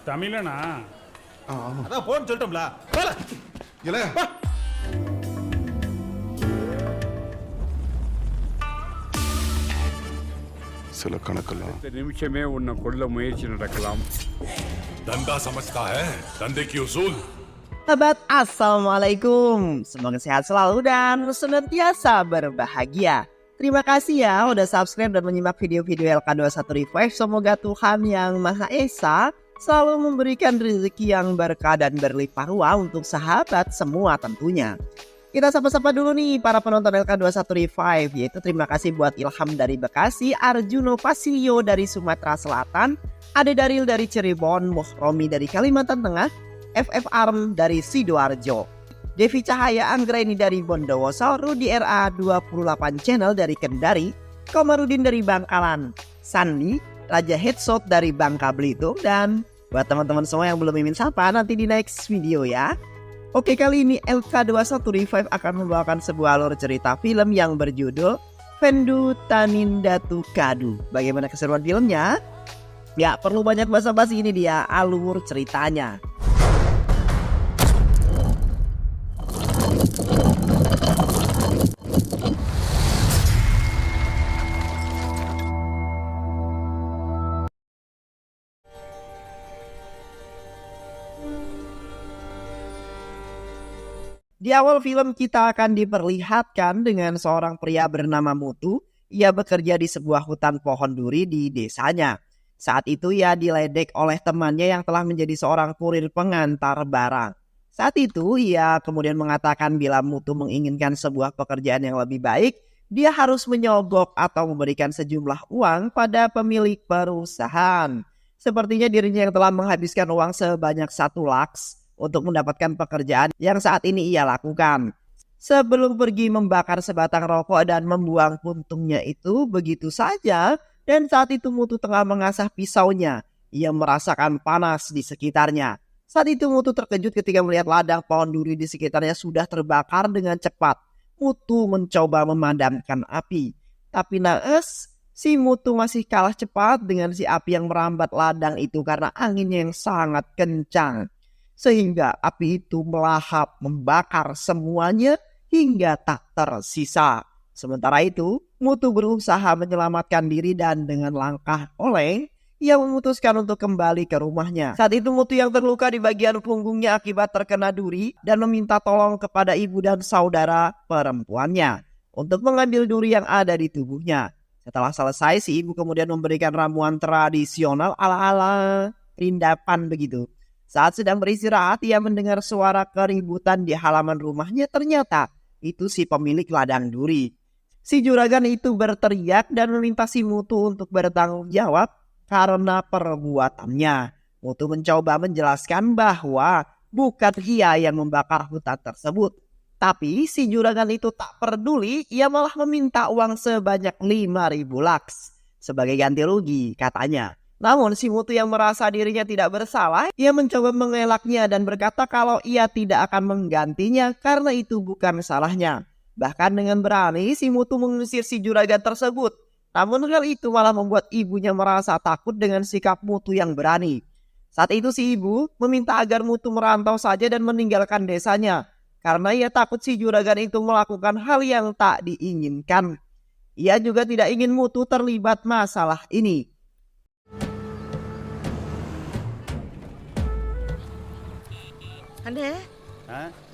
தமிழனா ஆமா அதான் போன்னு சொல்லிட்டோம்ல. போல. இல்ல சில கணக்கெல்லாம் இந்த நிமிஷமே உன்னை கொல்ல முயற்சி நடக்கலாம். धंधा समझता है धंधे की उसूल। Sahabat, Assalamualaikum. Semoga sehat selalu dan senantiasa berbahagia. Terima kasih ya udah subscribe dan menyimak video-video LK21 Revive. Semoga Tuhan yang Maha Esa selalu memberikan rezeki yang berkah dan berlimpah ruah untuk sahabat semua tentunya. Kita sapa-sapa dulu nih para penonton LK21 Revive, yaitu terima kasih buat Ilham dari Bekasi, Arjuno Pasilio dari Sumatera Selatan, Ade Daril dari Cirebon, Mohromi dari Kalimantan Tengah, FF Arm dari Sidoarjo, Devi Cahaya Anggraini dari Bondowoso, Rudi RA 28 Channel dari Kendari, Komarudin dari Bangkalan, Sandi, Raja Headshot dari Bangka Belitung, dan buat teman-teman semua yang belum mimin sapa nanti di next video ya. Oke, kali ini LK21 Revive akan membawakan sebuah alur cerita film yang berjudul Vendu Tanindatu Kadu. Bagaimana keseruan filmnya? Ya, perlu banyak basa-basi, ini dia alur ceritanya. Di awal film kita akan diperlihatkan dengan seorang pria bernama Mutu. Ia bekerja di sebuah hutan pohon duri di desanya. Saat itu ia diledek oleh temannya yang telah menjadi seorang kurir pengantar barang. Saat itu ia kemudian mengatakan bila Mutu menginginkan sebuah pekerjaan yang lebih baik, dia harus menyogok atau memberikan sejumlah uang pada pemilik perusahaan. Sepertinya dirinya yang telah menghabiskan uang sebanyak 1 lakhs untuk mendapatkan pekerjaan yang saat ini ia lakukan. Sebelum pergi membakar sebatang rokok dan membuang puntungnya itu begitu saja, dan saat itu Mutu tengah mengasah pisaunya. Ia merasakan panas di sekitarnya. Saat itu Mutu terkejut ketika melihat ladang pohon duri di sekitarnya sudah terbakar dengan cepat. Mutu mencoba memadamkan api, tapi naas, si Mutu masih kalah cepat dengan si api yang merambat ladang itu karena anginnya yang sangat kencang. Sehingga api itu melahap membakar semuanya hingga tak tersisa. Sementara itu, Mutu berusaha menyelamatkan diri dan dengan langkah oleng, ia memutuskan untuk kembali ke rumahnya. Saat itu Mutu yang terluka di bagian punggungnya akibat terkena duri dan meminta tolong kepada ibu dan saudara perempuannya untuk mengambil duri yang ada di tubuhnya. Setelah selesai, si ibu kemudian memberikan ramuan tradisional ala-ala rindapan begitu. Saat sedang beristirahat, ia mendengar suara keributan di halaman rumahnya. Ternyata itu si pemilik ladang duri. Si juragan itu berteriak dan meminta si Mutu untuk bertanggung jawab karena perbuatannya. Mutu mencoba menjelaskan bahwa bukan ia yang membakar hutan tersebut. Tapi si juragan itu tak peduli, ia malah meminta uang sebanyak 5.000 lakhs sebagai ganti rugi katanya. Namun si Mutu yang merasa dirinya tidak bersalah, ia mencoba mengelaknya dan berkata kalau ia tidak akan menggantinya karena itu bukan salahnya. Bahkan dengan berani si Mutu mengusir si juragan tersebut. Namun hal itu malah membuat ibunya merasa takut dengan sikap Mutu yang berani. Saat itu si ibu meminta agar Mutu merantau saja dan meninggalkan desanya. Karena ia takut si juragan itu melakukan hal yang tak diinginkan. Ia juga tidak ingin Mutu terlibat masalah ini. அண்ணே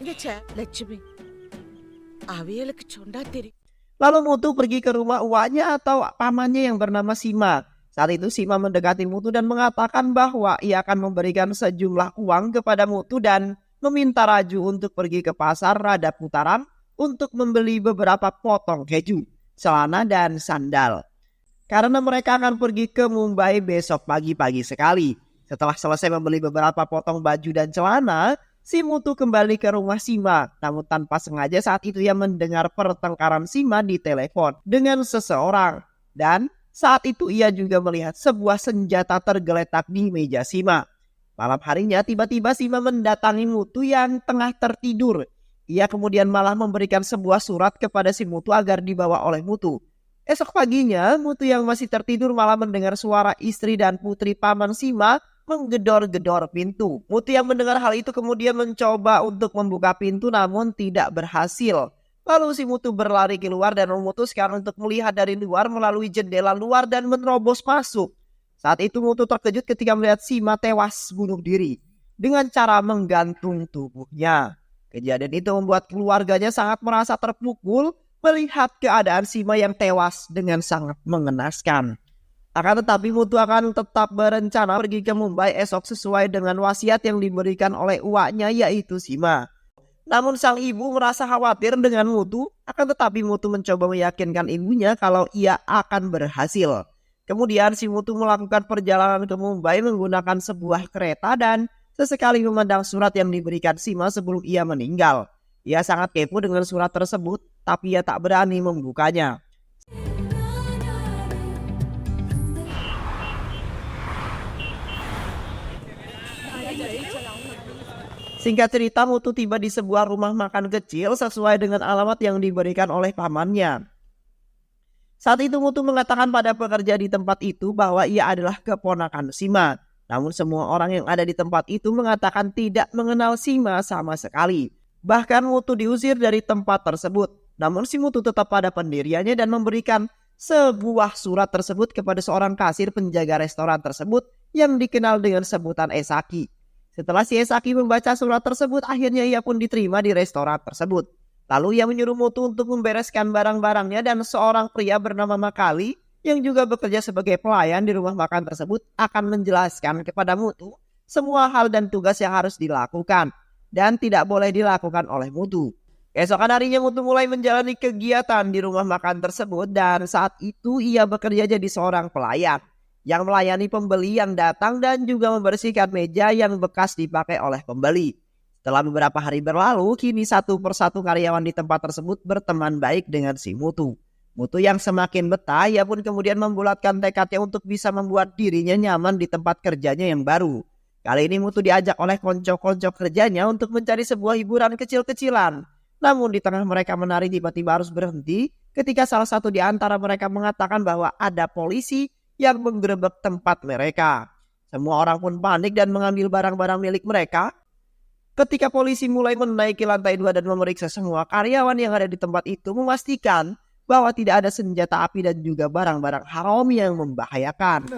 இங்க லட்சுமி அவியலுக்கு சொன்னா தெரியும். Lalu Mutu pergi ke rumah uaknya atau pamannya yang bernama Sima. Saat itu Sima mendekati Mutu dan mengatakan bahwa ia akan memberikan sejumlah uang kepada Mutu dan meminta Raju untuk pergi ke pasar Rada Putaran untuk membeli beberapa potong keju, celana dan sandal. Karena mereka akan pergi ke Mumbai besok pagi-pagi sekali. Setelah selesai membeli beberapa potong baju dan celana, si Mutu kembali ke rumah Sima. Namun tanpa sengaja saat itu ia mendengar pertengkaran Sima di telepon dengan seseorang. Dan saat itu ia juga melihat sebuah senjata tergeletak di meja Sima. Malam harinya tiba-tiba Sima mendatangi Mutu yang tengah tertidur. Ia kemudian malah memberikan sebuah surat kepada si Mutu agar dibawa oleh Mutu. Esok paginya Mutu yang masih tertidur malah mendengar suara istri dan putri paman Sima menggedor-gedor pintu. Mutu yang mendengar hal itu kemudian mencoba untuk membuka pintu namun tidak berhasil. Lalu si Mutu berlari keluar dan memutuskan untuk melihat dari luar melalui jendela luar dan menerobos masuk. Saat itu Mutu terkejut ketika melihat Sima tewas bunuh diri dengan cara menggantung tubuhnya. Kejadian itu membuat keluarganya sangat merasa terpukul melihat keadaan Sima yang tewas dengan sangat mengenaskan. Akan tetapi Mutu akan tetap berencana pergi ke Mumbai esok sesuai dengan wasiat yang diberikan oleh uaknya yaitu Sima. Namun sang ibu merasa khawatir dengan Mutu, akan tetapi Mutu mencoba meyakinkan ibunya kalau ia akan berhasil. Kemudian si Mutu melakukan perjalanan ke Mumbai menggunakan sebuah kereta dan sesekali memandang surat yang diberikan Sima sebelum ia meninggal. Ia sangat kepo dengan surat tersebut, tapi ia tak berani membukanya. Singkat cerita, Mutu tiba di sebuah rumah makan kecil sesuai dengan alamat yang diberikan oleh pamannya. Saat itu Mutu mengatakan pada pekerja di tempat itu bahwa ia adalah keponakan Sima. Namun semua orang yang ada di tempat itu mengatakan tidak mengenal Sima sama sekali. Bahkan Mutu diusir dari tempat tersebut. Namun si Mutu tetap pada pendiriannya dan memberikan sebuah surat tersebut kepada seorang kasir penjaga restoran tersebut yang dikenal dengan sebutan Esaki. Setelah si Esaki membaca surat tersebut, akhirnya ia pun diterima di restoran tersebut. Lalu ia menyuruh Mutu untuk membereskan barang-barangnya dan seorang pria bernama Makali yang juga bekerja sebagai pelayan di rumah makan tersebut akan menjelaskan kepada Mutu semua hal dan tugas yang harus dilakukan dan tidak boleh dilakukan oleh Mutu. Keesokan harinya Mutu mulai menjalani kegiatan di rumah makan tersebut dan saat itu ia bekerja jadi seorang pelayan yang melayani pembeli yang datang dan juga membersihkan meja yang bekas dipakai oleh pembeli. Setelah beberapa hari berlalu, kini satu persatu karyawan di tempat tersebut berteman baik dengan si Mutu. Mutu yang semakin betah, ia pun kemudian membulatkan tekadnya untuk bisa membuat dirinya nyaman di tempat kerjanya yang baru. Kali ini Mutu diajak oleh konco-konco kerjanya untuk mencari sebuah hiburan kecil-kecilan. Namun di tengah mereka menari tiba-tiba harus berhenti ketika salah satu di antara mereka mengatakan bahwa ada polisi yang menggerebek tempat mereka. Semua orang pun panik dan mengambil barang-barang milik mereka. Ketika polisi mulai menaiki lantai 2 dan memeriksa semua karyawan yang ada di tempat itu, memastikan bahwa tidak ada senjata api dan juga barang-barang haram yang membahayakan.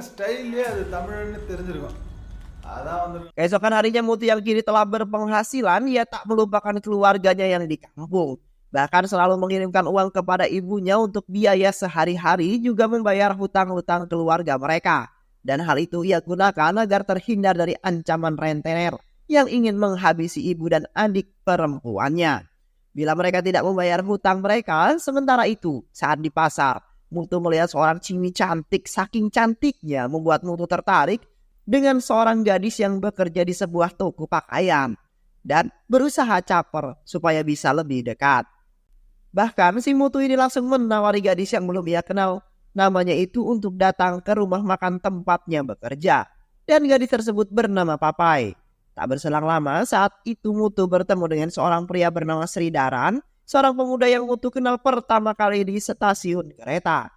Keesokan harinya Mutu yang kini telah berpenghasilan, ia tak melupakan keluarganya yang di kampung. Bahkan selalu mengirimkan uang kepada ibunya untuk biaya sehari-hari, juga membayar hutang-hutang keluarga mereka. Dan hal itu ia gunakan agar terhindar dari ancaman rentenir yang ingin menghabisi ibu dan adik perempuannya. Bila mereka tidak membayar hutang mereka, sementara itu saat di pasar, Mutu melihat seorang cimi cantik. Saking cantiknya membuat Mutu tertarik dengan seorang gadis yang bekerja di sebuah toko pakaian dan berusaha caper supaya bisa lebih dekat. Bahkan si Mutu ini langsung menawari gadis yang belum ia kenal namanya itu untuk datang ke rumah makan tempatnya bekerja. Dan gadis tersebut bernama Papai. Tak berselang lama saat itu Mutu bertemu dengan seorang pria bernama Sridaran, seorang pemuda yang Mutu kenal pertama kali di stasiun kereta.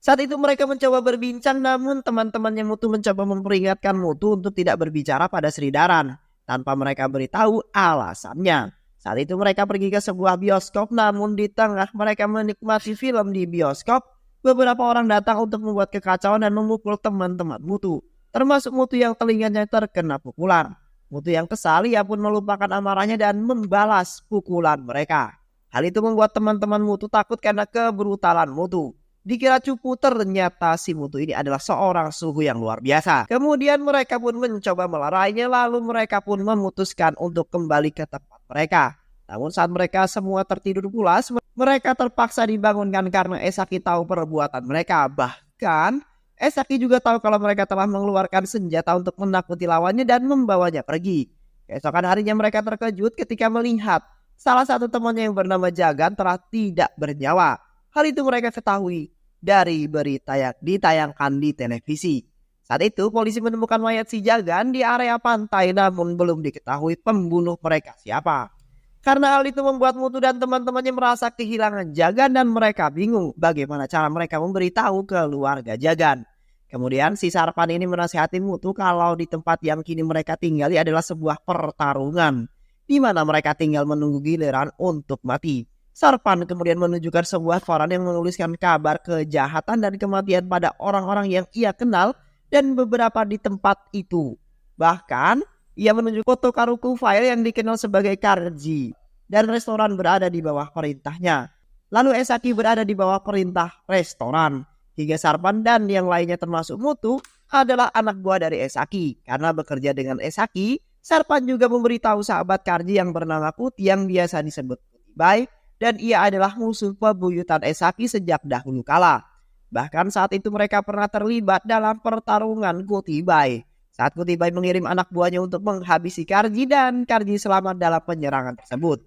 Saat itu mereka mencoba berbincang, namun teman-temannya Mutu mencoba memperingatkan Mutu untuk tidak berbicara pada Sridaran tanpa mereka beritahu alasannya. Saat itu mereka pergi ke sebuah bioskop, namun di tengah mereka menikmati film di bioskop, beberapa orang datang untuk membuat kekacauan dan memukul teman-teman Mutu, termasuk Mutu yang telinganya terkena pukulan. Mutu yang kesal, ia pun melupakan amarahnya dan membalas pukulan mereka. Hal itu membuat teman-teman Mutu takut karena kebrutalan Mutu. Dikira cupu, ternyata si Mutu ini adalah seorang suhu yang luar biasa. Kemudian mereka pun mencoba melarainya, lalu mereka pun memutuskan untuk kembali ke tempat mereka. Namun saat mereka semua tertidur pulas, mereka terpaksa dibangunkan karena Esaki tahu perbuatan mereka. Bahkan Esaki juga tahu kalau mereka telah mengeluarkan senjata untuk menakuti lawannya dan membawanya pergi. Keesokan harinya mereka terkejut ketika melihat salah satu temannya yang bernama Jagan telah tidak bernyawa. Hal itu mereka ketahui dari berita yang ditayangkan di televisi. Saat itu polisi menemukan mayat si Jagan di area pantai, namun belum diketahui pembunuh mereka siapa. Karena hal itu membuat Mutu dan teman-temannya merasa kehilangan Jagan dan mereka bingung bagaimana cara mereka memberitahu keluarga Jagan. Kemudian si Sarpan ini menasihati Mutu kalau di tempat yang kini mereka tinggali adalah sebuah pertarungan, di mana mereka tinggal menunggu giliran untuk mati. Sarpan kemudian menunjukkan sebuah koran yang menuliskan kabar kejahatan dan kematian pada orang-orang yang ia kenal dan beberapa di tempat itu. Bahkan ia menunjuk foto Karuku File yang dikenal sebagai Karji, dan restoran berada di bawah perintahnya. Lalu Esaki berada di bawah perintah restoran. Hingga Sarpan dan yang lainnya termasuk Mutu adalah anak buah dari Esaki. Karena bekerja dengan Esaki, Sarpan juga memberitahu sahabat Karji yang bernama Kuti yang biasa disebut Kutibai, dan ia adalah musuh pebuyutan Esaki sejak dahulu kala. Bahkan saat itu mereka pernah terlibat dalam pertarungan Kutibai. Saat Kutibai mengirim anak buahnya untuk menghabisi Karji dan Karji selamat dalam penyerangan tersebut.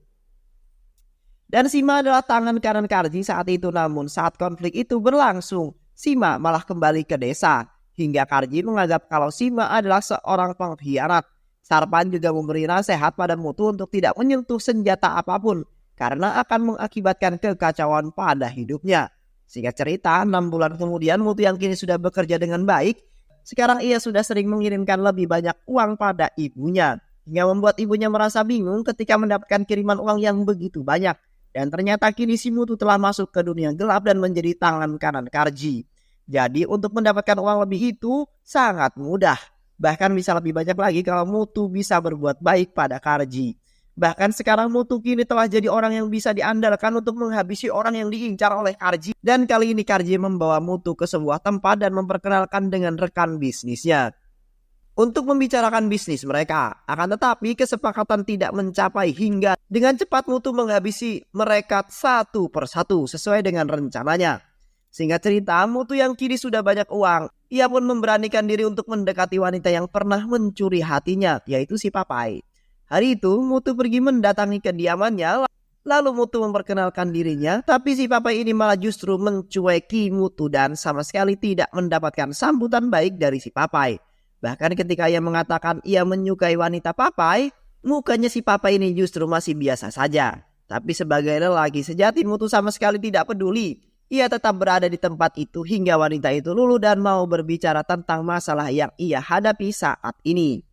Dan Sima adalah tangan kanan Karji saat itu, namun saat konflik itu berlangsung, Sima malah kembali ke desa. Hingga Karji menganggap kalau Sima adalah seorang pengkhianat. Sarpan juga memberi nasihat pada Mutu untuk tidak menyentuh senjata apapun, karena akan mengakibatkan kekacauan pada hidupnya. Singkat cerita, 6 bulan kemudian Mutu yang kini sudah bekerja dengan baik, sekarang ia sudah sering mengirimkan lebih banyak uang pada ibunya. Hingga membuat ibunya merasa bingung ketika mendapatkan kiriman uang yang begitu banyak. Dan ternyata kini si Mutu telah masuk ke dunia gelap dan menjadi tangan kanan Karji. Jadi untuk mendapatkan uang lebih itu sangat mudah. Bahkan bisa lebih banyak lagi kalau Mutu bisa berbuat baik pada Karji. Bahkan sekarang Mutu kini telah jadi orang yang bisa diandalkan untuk menghabisi orang yang diincar oleh Karji. Dan kali ini Karji membawa Mutu ke sebuah tempat dan memperkenalkan dengan rekan bisnisnya untuk membicarakan bisnis mereka. Akan tetapi kesepakatan tidak mencapai hingga dengan cepat Mutu menghabisi mereka satu persatu sesuai dengan rencananya. Singkat cerita, Mutu yang kini sudah banyak uang, ia pun memberanikan diri untuk mendekati wanita yang pernah mencuri hatinya, yaitu si Papai. Hari itu Mutu pergi mendatangi kediamannya, lalu Mutu memperkenalkan dirinya, tapi si Papai ini malah justru mencueki Mutu dan sama sekali tidak mendapatkan sambutan baik dari si Papai. Bahkan ketika ia mengatakan ia menyukai wanita Papai, mukanya si Papai ini justru masih biasa saja. Tapi sebagai lelaki sejati, Mutu sama sekali tidak peduli. Ia tetap berada di tempat itu hingga wanita itu luluh dan mau berbicara tentang masalah yang ia hadapi saat ini.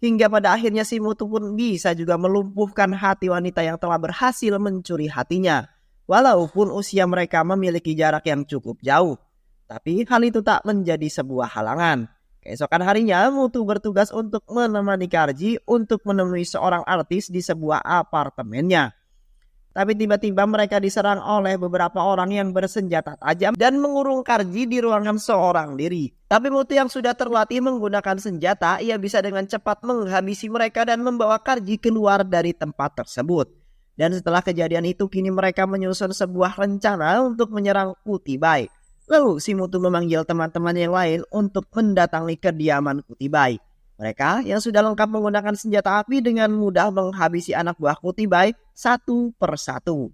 Hingga pada akhirnya si Mutu pun bisa juga melumpuhkan hati wanita yang telah berhasil mencuri hatinya. Walaupun usia mereka memiliki jarak yang cukup jauh. Tapi hal itu tak menjadi sebuah halangan. Keesokan harinya Mutu bertugas untuk menemani Karji untuk menemui seorang artis di sebuah apartemennya. Tapi tiba-tiba mereka diserang oleh beberapa orang yang bersenjata tajam dan mengurung Karji di ruangan seorang diri. Tapi Mutu yang sudah terlatih menggunakan senjata, ia bisa dengan cepat menghabisi mereka dan membawa Karji keluar dari tempat tersebut. Dan setelah kejadian itu kini mereka menyusun sebuah rencana untuk menyerang Kutibai. Lalu si Mutu memanggil teman-teman yang lain untuk mendatangi kediaman Kutibai. Mereka yang sudah lengkap menggunakan senjata api dengan mudah menghabisi anak buah Kutibai satu persatu.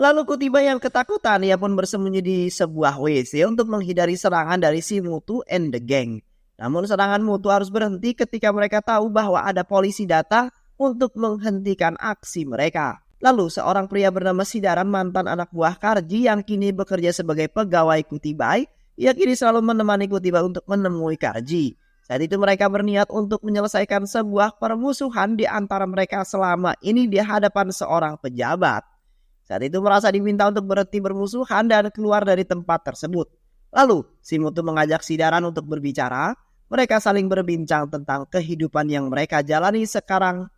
Lalu Kutibai yang ketakutan, ia pun bersembunyi di sebuah WC untuk menghindari serangan dari si Mutu and the gang. Namun serangan Mutu harus berhenti ketika mereka tahu bahwa ada polisi datang untuk menghentikan aksi mereka. Lalu seorang pria bernama Sidaran, mantan anak buah Karji yang kini bekerja sebagai pegawai Kutibai, ia kini selalu menemani Kutibai untuk menemui Karji. Saat itu mereka berniat untuk menyelesaikan sebuah permusuhan di antara mereka selama ini di hadapan seorang pejabat. Saat itu merasa diminta untuk berhenti bermusuhan dan keluar dari tempat tersebut. Lalu si Mutu mengajak Sidaran untuk berbicara. Mereka saling berbincang tentang kehidupan yang mereka jalani sekarang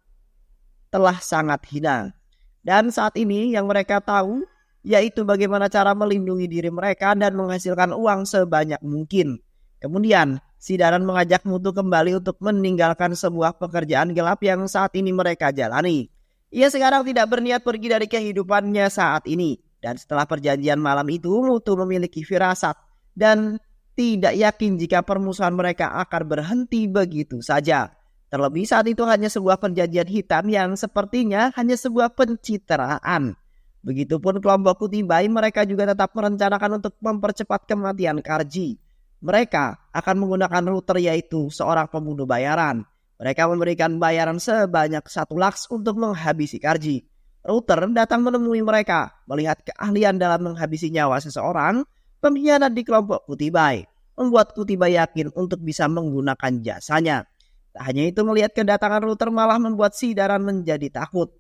telah sangat hina. Dan saat ini yang mereka tahu yaitu bagaimana cara melindungi diri mereka dan menghasilkan uang sebanyak mungkin. Kemudian Sidaran mengajak Mutu kembali untuk meninggalkan sebuah pekerjaan gelap yang saat ini mereka jalani. Ia sekarang tidak berniat pergi dari kehidupannya saat ini. Dan setelah perjanjian malam itu Mutu memiliki firasat dan tidak yakin jika permusuhan mereka akan berhenti begitu saja. Terlebih saat itu hanya sebuah perjanjian hitam yang sepertinya hanya sebuah pencitraan. Begitupun kelompok Kutibai, mereka juga tetap merencanakan untuk mempercepat kematian Karji. Mereka akan menggunakan router yaitu seorang pembunuh bayaran. Mereka memberikan bayaran sebanyak 1 laks untuk menghabisi Karji. Router datang menemui mereka. Melihat keahlian dalam menghabisi nyawa seseorang, pengkhianat di kelompok Kutibai membuat Kutibai yakin untuk bisa menggunakan jasanya. Tak hanya itu, melihat kedatangan Router malah membuat si Daran menjadi takut.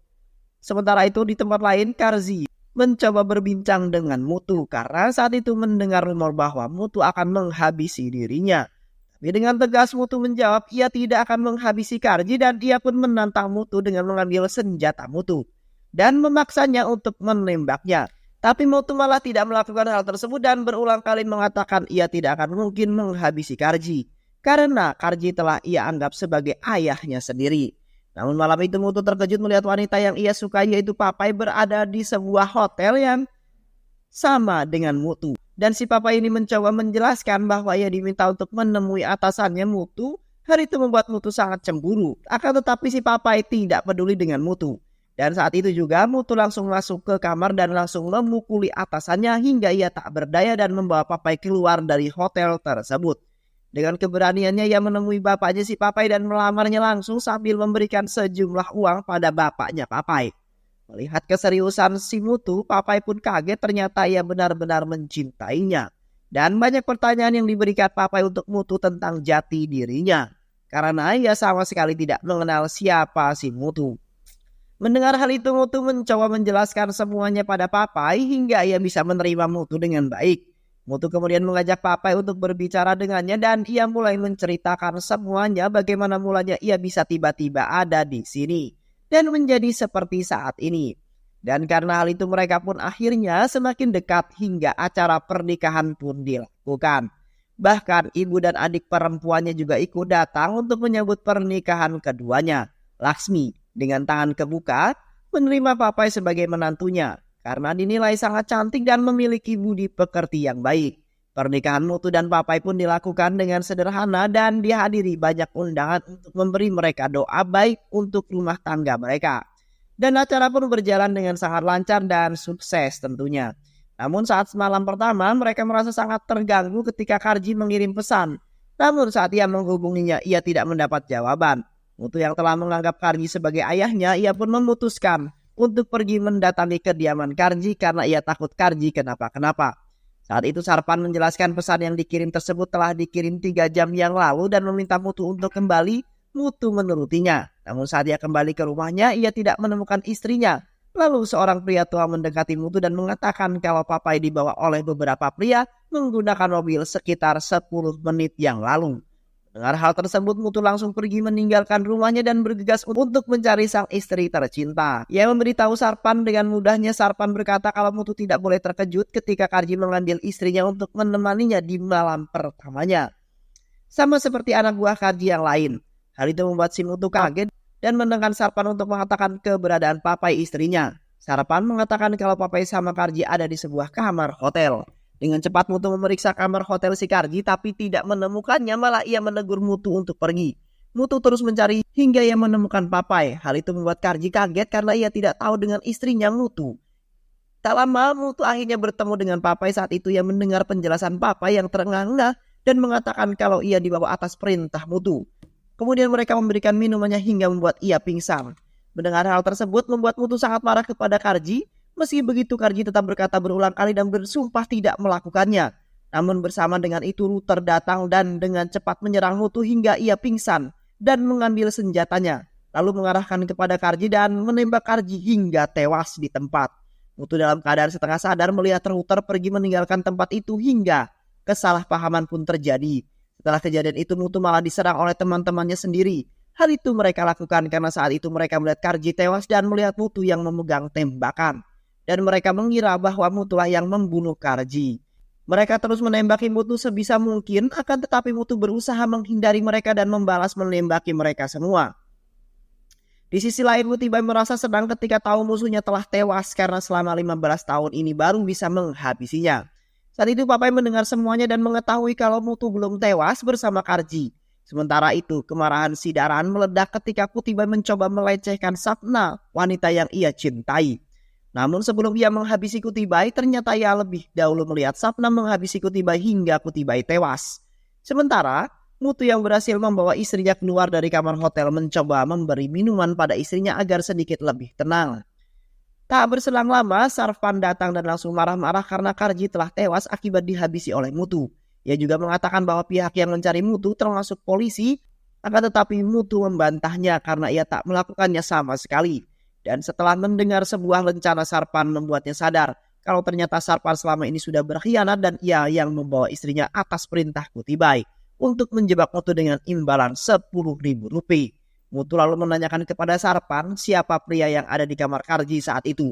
Sementara itu di tempat lain, Karzi mencoba berbincang dengan Mutu karena saat itu mendengar rumor bahwa Mutu akan menghabisi dirinya. Tapi dengan tegas Mutu menjawab ia tidak akan menghabisi Karzi dan ia pun menantang Mutu dengan mengambil senjata Mutu dan memaksanya untuk menembaknya. Tapi Mutu malah tidak melakukan hal tersebut dan berulang kali mengatakan ia tidak akan mungkin menghabisi Karzi karena Karzi telah ia anggap sebagai ayahnya sendiri. Namun malam itu Mutu terkejut melihat wanita yang ia sukai yaitu Papai berada di sebuah hotel yang sama dengan Mutu. Dan si Papai ini mencoba menjelaskan bahwa ia diminta untuk menemui atasannya Mutu. Hal itu membuat Mutu sangat cemburu. Akan tetapi si Papai tidak peduli dengan Mutu. Dan saat itu juga Mutu langsung masuk ke kamar dan langsung memukuli atasannya hingga ia tak berdaya dan membawa Papai keluar dari hotel tersebut. Dengan keberaniannya ia menemui bapaknya si Papai dan melamarnya langsung sambil memberikan sejumlah uang pada bapaknya Papai. Melihat keseriusan si Mutu, Papai pun kaget ternyata ia benar-benar mencintainya. Dan banyak pertanyaan yang diberikan Papai untuk Mutu tentang jati dirinya. Karena ia sama sekali tidak mengenal siapa si Mutu. Mendengar hal itu Mutu mencoba menjelaskan semuanya pada Papai hingga ia bisa menerima Mutu dengan baik. Mutu kemudian mengajak Papai untuk berbicara dengannya dan ia mulai menceritakan semuanya bagaimana mulanya ia bisa tiba-tiba ada di sini dan menjadi seperti saat ini. Dan karena hal itu mereka pun akhirnya semakin dekat hingga acara pernikahan pun dilakukan. Bahkan ibu dan adik perempuannya juga ikut datang untuk menyambut pernikahan keduanya. Laksmi dengan tangan kebuka menerima Papai sebagai menantunya karena dinilai sangat cantik dan memiliki budi pekerti yang baik. Pernikahan Mutu dan Papai pun dilakukan dengan sederhana dan dihadiri banyak undangan untuk memberi mereka doa baik untuk rumah tangga mereka. Dan acara pun berjalan dengan sangat lancar dan sukses tentunya. Namun saat malam pertama mereka merasa sangat terganggu ketika Karzi mengirim pesan. Namun saat ia menghubunginya ia tidak mendapat jawaban. Mutu yang telah menganggap Karzi sebagai ayahnya ia pun memutuskan untuk pergi mendatangi kediaman Karzi karena ia takut Karzi kenapa-kenapa. Saat itu Sarpan menjelaskan pesan yang dikirim tersebut telah dikirim 3 jam yang lalu dan meminta Mutu untuk kembali. Mutu menurutinya. Namun saat dia kembali ke rumahnya ia tidak menemukan istrinya. Lalu seorang pria tua mendekati Mutu dan mengatakan kalau Papai dibawa oleh beberapa pria menggunakan mobil sekitar 10 menit yang lalu. Dengar hal tersebut Mutu langsung pergi meninggalkan rumahnya dan bergegas untuk mencari sang istri tercinta. Ia memberitahu Sarpan dengan mudahnya. Sarpan berkata kalau Mutu tidak boleh terkejut ketika Karzi mengambil istrinya untuk menemaninya di malam pertamanya. Sama seperti anak buah Karzi yang lain. Hal itu membuat si Mutu kaget dan mendengar Sarpan untuk mengatakan keberadaan Papai istrinya. Sarpan mengatakan kalau Papai sama Karzi ada di sebuah kamar hotel. Dengan cepat Mutu memeriksa kamar hotel si Karzi tapi tidak menemukannya, malah ia menegur Mutu untuk pergi. Mutu terus mencari hingga ia menemukan Papai. Hal itu membuat Karzi kaget karena ia tidak tahu dengan istrinya Mutu. Tak lama Mutu akhirnya bertemu dengan Papai. Saat itu ia mendengar penjelasan Papai yang terengah-engah dan mengatakan kalau ia dibawa atas perintah Mutu. Kemudian mereka memberikan minumannya hingga membuat ia pingsan. Mendengar hal tersebut membuat Mutu sangat marah kepada Karzi. Meski begitu Karzi tetap berkata berulang kali dan bersumpah tidak melakukannya. Namun bersama dengan itu Router datang dan dengan cepat menyerang Mutu hingga ia pingsan dan mengambil senjatanya. Lalu mengarahkan kepada Karzi dan menembak Karzi hingga tewas di tempat. Mutu dalam keadaan setengah sadar melihat Router pergi meninggalkan tempat itu hingga kesalahpahaman pun terjadi. Setelah kejadian itu Mutu malah diserang oleh teman-temannya sendiri. Hal itu mereka lakukan karena saat itu mereka melihat Karzi tewas dan melihat Mutu yang memegang tembakan. Dan mereka mengira bahwa Mutulah yang membunuh Karzi. Mereka terus menembaki Mutu sebisa mungkin, akan tetapi Mutu berusaha menghindari mereka dan membalas menembaki mereka semua. Di sisi lain Kutibai merasa senang ketika tahu musuhnya telah tewas karena selama 15 tahun ini baru bisa menghabisinya. Saat itu Papai mendengar semuanya dan mengetahui kalau Mutu belum tewas bersama Karzi. Sementara itu kemarahan si Daran meledak ketika Kutibai mencoba melecehkan Sapna, wanita yang ia cintai. Namun sebelum ia menghabisi Kutibai, ternyata ia lebih dahulu melihat Sapna menghabisi Kutibai hingga Kutibai tewas. Sementara, Mutu yang berhasil membawa istrinya keluar dari kamar hotel mencoba memberi minuman pada istrinya agar sedikit lebih tenang. Tak berselang lama, Sarpan datang dan langsung marah-marah karena Karji telah tewas akibat dihabisi oleh Mutu. Ia juga mengatakan bahwa pihak yang mencari Mutu termasuk polisi, akan tetapi Mutu membantahnya karena ia tak melakukannya sama sekali. Dan setelah mendengar sebuah rencana Sarpan membuatnya sadar kalau ternyata Sarpan selama ini sudah berkhianat dan ia yang membawa istrinya atas perintah Kutibai untuk menjebak Mutu dengan imbalan 10.000 rupiah. Mutu lalu menanyakan kepada Sarpan siapa pria yang ada di kamar Karji saat itu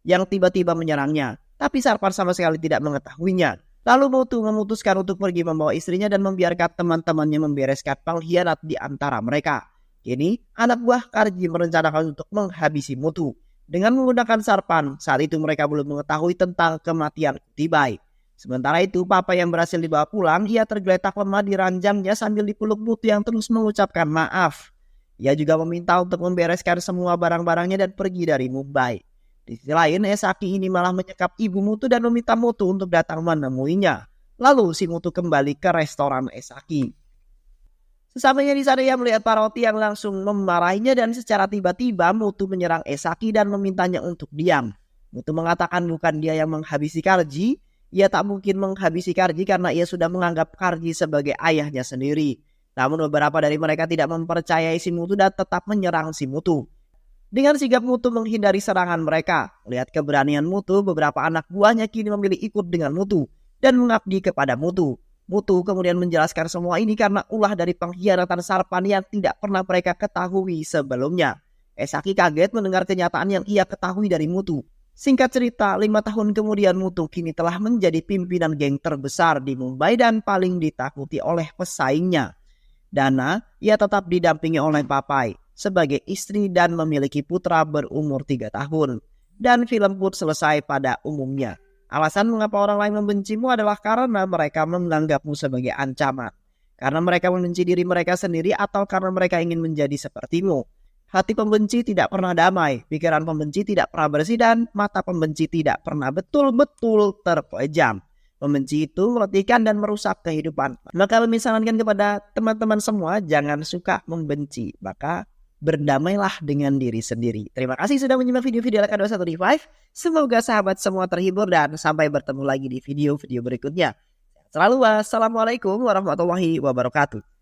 yang tiba-tiba menyerangnya. Tapi Sarpan sama sekali tidak mengetahuinya. Lalu Mutu memutuskan untuk pergi membawa istrinya dan membiarkan teman-temannya membereskan pengkhianat di antara mereka. Kini anak buah Karji merencanakan untuk menghabisi Mutu dengan menggunakan Sarpan. Saat itu mereka belum mengetahui tentang kematian Kutibai. Sementara itu papa yang berhasil dibawa pulang, ia tergeletak lemah di ranjangnya sambil dipeluk Mutu yang terus mengucapkan maaf. Ia juga meminta untuk membereskan semua barang-barangnya dan pergi dari Mumbai. Di sisi lain, Esaki ini malah menyekap ibu Mutu dan meminta Mutu untuk datang menemuinya. Lalu si Mutu kembali ke restoran Esaki. Sesampainya di sana ia melihat Parvati yang langsung memarahinya dan secara tiba-tiba Mutu menyerang Esaki dan memintanya untuk diam. Mutu mengatakan bukan dia yang menghabisi Karji. Ia tak mungkin menghabisi Karji karena ia sudah menganggap Karji sebagai ayahnya sendiri. Namun beberapa dari mereka tidak mempercayai si Mutu dan tetap menyerang si Mutu. Dengan sigap Mutu menghindari serangan mereka, melihat keberanian Mutu, beberapa anak buahnya kini memilih ikut dengan Mutu dan mengabdi kepada Mutu. Mutu kemudian menjelaskan semua ini karena ulah dari pengkhianatan Sarpan yang tidak pernah mereka ketahui sebelumnya. Esaki kaget mendengar kenyataan yang ia ketahui dari Mutu. Singkat cerita, 5 tahun kemudian Mutu kini telah menjadi pimpinan geng terbesar di Mumbai dan paling ditakuti oleh pesaingnya. Dana, ia tetap didampingi oleh Papai sebagai istri dan memiliki putra berumur 3 tahun. Dan film pun selesai pada umumnya. Alasan mengapa orang lain membencimu adalah karena mereka menganggapmu sebagai ancaman. Karena mereka membenci diri mereka sendiri atau karena mereka ingin menjadi sepertimu. Hati pembenci tidak pernah damai, pikiran pembenci tidak pernah bersih dan mata pembenci tidak pernah betul-betul terpejam. Membenci itu meletihkan dan merusak kehidupan. Maka kami sarankan kepada teman-teman semua jangan suka membenci. Maka berdamailah dengan diri sendiri. Terima kasih sudah menyimak video-video Leka 21 Semoga sahabat semua terhibur dan sampai bertemu lagi di video-video berikutnya. Selalu wassalamualaikum warahmatullahi wabarakatuh.